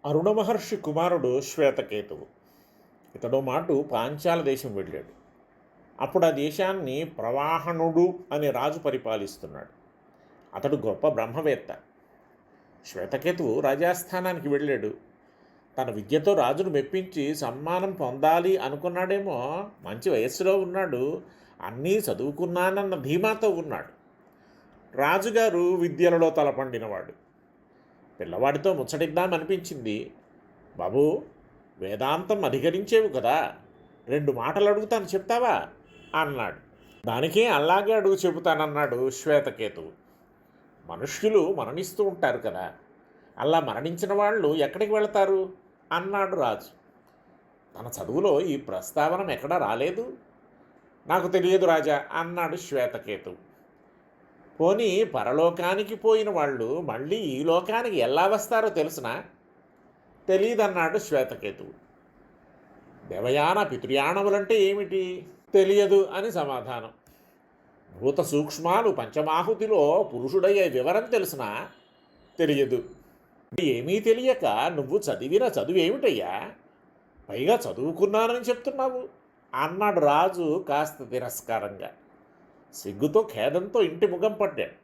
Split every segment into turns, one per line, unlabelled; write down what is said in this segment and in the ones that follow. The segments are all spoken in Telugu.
అరుణ మహర్షి కుమారుడు శ్వేతకేతువు. ఇతడు మాటు పాంచాల దేశం వెళ్ళాడు. అప్పుడు ఆ దేశాన్ని ప్రవాహనుడు అనే రాజు పరిపాలిస్తున్నాడు. అతడు గొప్ప బ్రహ్మవేత్త. శ్వేతకేతువు రాజాస్థానానికి వెళ్ళాడు. తన విద్యతో రాజును మెప్పించి సన్మానం పొందాలి అనుకున్నాడేమో. మంచి వయస్సులో ఉన్నాడు. అన్నీ చదువుకున్నానన్న ధీమాతో ఉన్నాడు. రాజుగారు విద్యలలో తలపండినవాడు. పిల్లవాడితో ముచ్చటిద్దామనిపించింది. బాబూ, వేదాంతం అధిగరించేవు కదా, 2 మాటలు అడుగుతాను, చెప్తావా అన్నాడు. దానికే అలాగే అడుగు, చెబుతానన్నాడు శ్వేతకేతువు. మనుష్యులు మరణిస్తూ ఉంటారు కదా, అలా మరణించిన వాళ్ళు ఎక్కడికి వెళతారు అన్నాడు రాజు. తన చదువులో ఈ ప్రస్తావన ఎక్కడా రాలేదు. నాకు తెలియదు రాజా అన్నాడు శ్వేతకేతువు. పోనీ పరలోకానికి పోయిన వాళ్ళు మళ్ళీ ఈ లోకానికి ఎలా వస్తారో తెలుసునా? తెలియదన్నాడు శ్వేతకేతువు. దేవయాన పితృయాణములంటే ఏమిటి? తెలియదు అని సమాధానం. భూత సూక్ష్మాలు పంచమాహుతిలో పురుషుడయ్యే వివరం తెలుసునా? తెలియదు. ఏమీ తెలియక నువ్వు చదివిన చదువేమిటయ్యా? పైగా చదువుకున్నానని చెప్తున్నావు అన్నాడు రాజు కాస్త తిరస్కారంగా. సిగ్గుతో ఖేదంతో ఇంటి ముఖం పట్టాడు.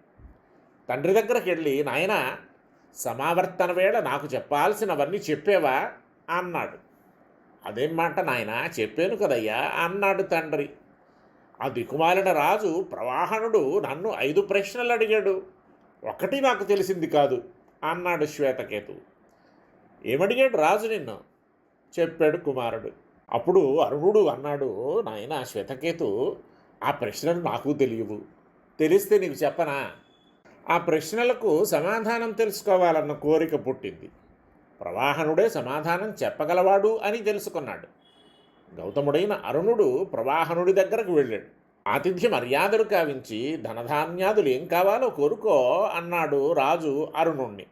తండ్రి దగ్గరికి వెళ్ళి, నాయనా, సమావర్తన వేళ నాకు చెప్పాల్సినవన్నీ చెప్పేవా అన్నాడు. అదేం మాట నాయనా, చెప్పాను కదయ్యా అన్నాడు తండ్రి. ఆ దిక్కుమాలిన రాజు ప్రవాహనుడు నన్ను 5 ప్రశ్నలు అడిగాడు. ఒకటి నాకు తెలిసింది కాదు అన్నాడు శ్వేతకేతువు. ఏమడిగాడు రాజు నిన్ను? చెప్పాడు కుమారుడు. అప్పుడు అరుణుడు అన్నాడు, నాయనా శ్వేతకేతు, ఆ ప్రశ్నలు నాకు తెలియవు. తెలిస్తే నీకు చెప్పనా? ఆ ప్రశ్నలకు సమాధానం తెలుసుకోవాలన్న కోరిక పుట్టింది. ప్రవాహనుడే సమాధానం చెప్పగలవాడు అని తెలుసుకున్నాడు. గౌతముడైన అరుణుడు ప్రవాహనుడి దగ్గరకు వెళ్ళాడు. ఆతిథ్య మర్యాదలు కావించి ధనధాన్యాదులు ఏం కావాలో కోరుకో అన్నాడు రాజు అరుణుణ్ణి.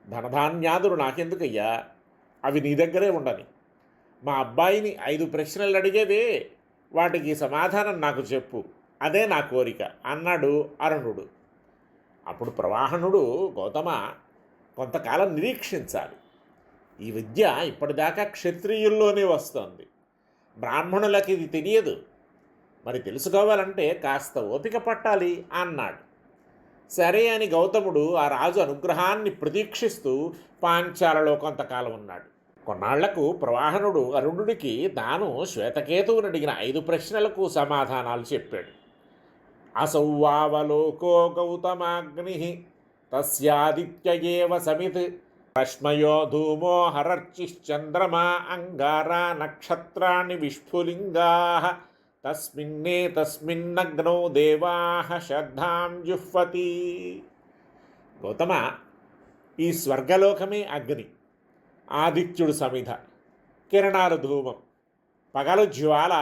ధనధాన్యాదులు నాకెందుకయ్యా, అవి నీ దగ్గరే ఉండని. మా అబ్బాయిని 5 ప్రశ్నలు అడిగేవే, వాటికి సమాధానం నాకు చెప్పు, అదే నా కోరిక అన్నాడు అరుణుడు. అప్పుడు ప్రవాహనుడు, గౌతమ, కొంతకాలం నిరీక్షించాలి. ఈ విద్య ఇప్పటిదాకా క్షత్రియుల్లోనే వస్తోంది. బ్రాహ్మణులకి ఇది తెలియదు. మరి తెలుసుకోవాలంటే కాస్త ఓపిక పట్టాలి అన్నాడు. సరే అని గౌతముడు ఆ రాజు అనుగ్రహాన్ని ప్రతీక్షిస్తూ పాంచాలలో కొంతకాలం ఉన్నాడు. కొన్నాళ్లకు ప్రవాహనుడు అరుణుడికి తాను శ్వేతకేతువుని అడిగిన 5 ప్రశ్నలకు సమాధానాలు చెప్పాడు. అసౌవావలోకో గౌతమాగ్ని తస్యాదిత్యయేవ సమిత్ రశ్మయో ధూమో హరర్చిశ్చంద్రమా అంగారా నక్షత్రాణి విస్ఫులింగా తస్మిన్నే తస్మిన్నగ్నో దేవాః శ్రద్ధాం జుహ్వతి. గౌతమ, ఈ స్వర్గలోకమే అగ్ని, ఆదిత్యుడు సమిధ, కిరణాలు ధూమం, పగలు జ్వాల,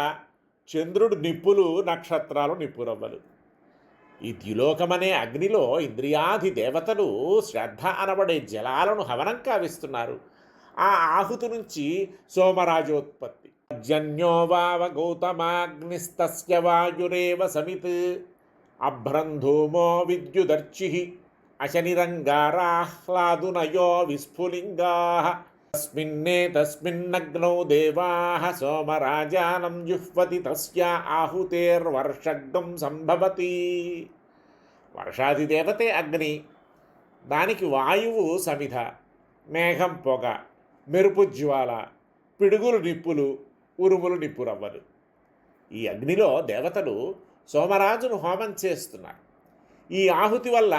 చంద్రుడు నిప్పులు, నక్షత్రాలు నిప్పురవ్వలు. ఈ ద్యులోకమనే అగ్నిలో ఇంద్రియాధి దేవతలు శ్రద్ధ అనబడే జలాలను హవనం కావిస్తున్నారు. ఆ ఆహుతి నుంచి సోమరాజోత్పత్తి. జన్యో వావ గౌతమాగ్నిస్తస్య వాయురేవ సమిత్ అభ్రంధూమో విద్యుదర్చి అశనిరంగారాహ్లాదునయో విస్ఫులింగా తస్మిన్నే తస్మిన్నగ్నౌ దేవాః సోమరాజానం జుహ్వతి తస్యా ఆహుతేర్వర్షగ్గం సంభవతి. వర్షాధిదేవతే అగ్ని, దానికి వాయువు సమిధ, మేఘం పొగ, మెరుపు జ్వాల, పిడుగులు నిప్పులు, ఉరుములు నిప్పురవ్వలు. ఈ అగ్నిలో దేవతలు సోమరాజును హోమం చేస్తున్నారు. ఈ ఆహుతి వల్ల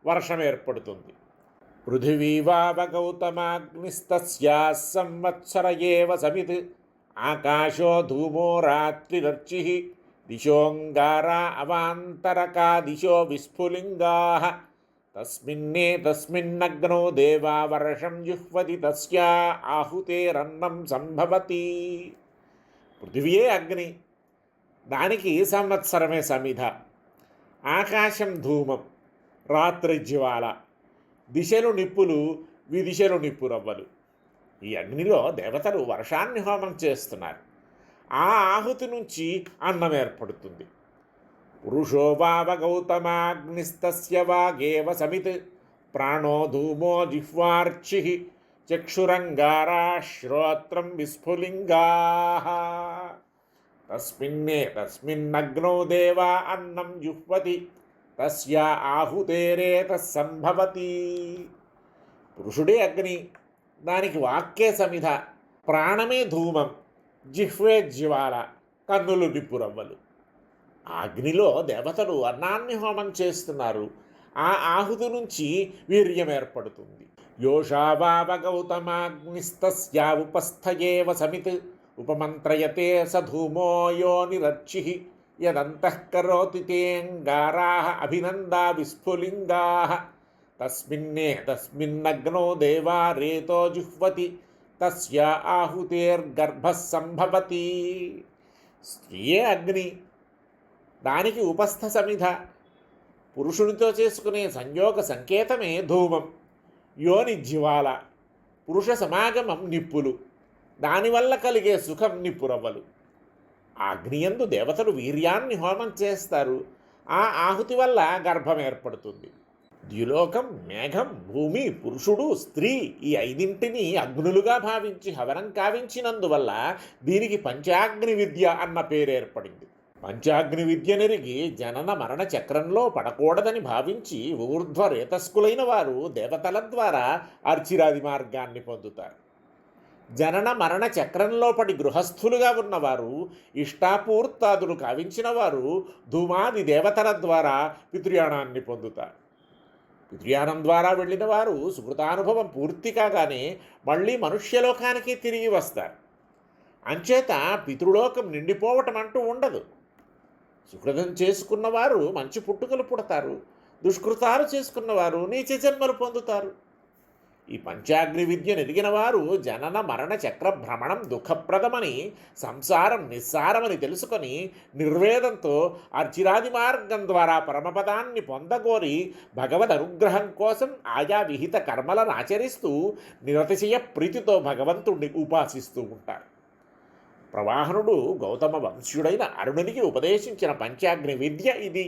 వర్షం ఏర్పడుతుంది. పృథివీవావగౌతమాగ్నిస్తస్యా సంవత్సర ఏవ సమిత్ ఆకాశో ధూమో రాత్రిరర్చి దిశోంగారా అవాంతరకా దిశో విస్ఫులింగా తస్మిన్నే తస్మిన్నగ్నో దేవా వర్షం జుహ్వతి తస్యా ఆహుతేరన్నం సంభవతి. పృథివీయే అగ్ని, దానికి సంవత్సరమే సమిధ, ఆకాశం ధూమం, రాత్రి జ్వాల, దిశలు నిప్పులు, విదిశలు నిప్పురవ్వలు. ఈ అగ్నిలో దేవతలు వర్షాన్ని హోమం చేస్తున్నారు. ఆ ఆహుతి నుంచి అన్నం ఏర్పడుతుంది. పురుషో వావ గౌతమాగ్నిస్తస్య వాగేవ సమిత్ ప్రాణో ధూమో జిహ్వార్చి చక్షురంగారా శ్రోత్రం విస్ఫులింగా తస్మిన్నగ్నో దేవా అన్నం జుహ్వతి తస్య ఆహుతేరేత సంభవతి. పురుషుడే అగ్ని, దానికి వాక్యే సమిధ, ప్రాణమే ధూమం, జిహ్వే జ్వాల, కన్నులు నిప్పురవ్వలు. ఆ అగ్నిలో దేవతలు అన్నాన్ని హోమం చేస్తున్నారు. ఆ ఆహుతి నుంచి వీర్యం ఏర్పడుతుంది. యోషావావ గౌతమాగ్నిస్తస్యా ఉపస్థయేవ సమిత్ ఉపమంత్రయతే స ధూమో యోనిరర్చి యదంతఃకరోతి తేంగారాః అభినందా విస్ఫులింగాః తస్మిన్నగ్నో దేవా రేతో జుహ్వతి తస్య ఆహుతేర్గర్భః సంభవతి. స్త్రీయే అగ్ని, దానికి ఉపస్థ సమిధ, పురుషునితో చేసుకునే సంయోగ సంకేతమే ధూమం, యోని జ్వాల, పురుష సమాగమం నిప్పులు, దానివల్ల కలిగే సుఖం నిప్పురవ్వలు. అగ్నియందు దేవతలు వీర్యాన్ని హోమం చేస్తారు. ఆ ఆహుతి వల్ల గర్భం ఏర్పడుతుంది. ద్యులోకం, మేఘం, భూమి, పురుషుడు, స్త్రీ, ఈ ఐదింటిని అగ్నులుగా భావించి హవనం కావించినందువల్ల దీనికి పంచాగ్ని విద్య అన్న పేరు ఏర్పడింది. పంచాగ్ని విద్య నెరిగి జనన మరణ చక్రంలో పడకూడదని భావించి ఊర్ధ్వరేతస్కులైన వారు దేవతల ద్వారా అర్చిరాది మార్గాన్ని పొందుతారు. జనన మరణ చక్రంలో పడి గృహస్థులుగా ఉన్నవారు, ఇష్టాపూర్తాదులు కావించిన వారు ధూమాది దేవతల ద్వారా పితృయాణాన్ని పొందుతారు. పితృయానం ద్వారా వెళ్ళిన వారు సుకృతానుభవం పూర్తి కాగానే మళ్ళీ మనుష్యలోకానికి తిరిగి వస్తారు. అంచేత పితృలోకం నిండిపోవటం అంటూ ఉండదు. సుకృతం చేసుకున్నవారు మంచి పుట్టుకలు పుడతారు, దుష్కృతాలు చేసుకున్నవారు నీచ జన్మలు పొందుతారు. ఈ పంచాగ్ని విద్యను ఎదిగిన వారు జనన మరణ చక్ర భ్రమణం దుఃఖప్రదమని, సంసారం నిస్సారమని తెలుసుకొని నిర్వేదంతో అర్చిరాది మార్గం ద్వారా పరమపదాన్ని పొందగోరి భగవద్ అనుగ్రహం కోసం ఆయా విహిత కర్మలను ఆచరిస్తూ నిరతిశయ ప్రీతితో భగవంతుణ్ణి ఉపాసిస్తూ ఉంటారు. ప్రవాహనుడు గౌతమ వంశ్యుడైన అరుణునికి ఉపదేశించిన పంచాగ్ని విద్య ఇది.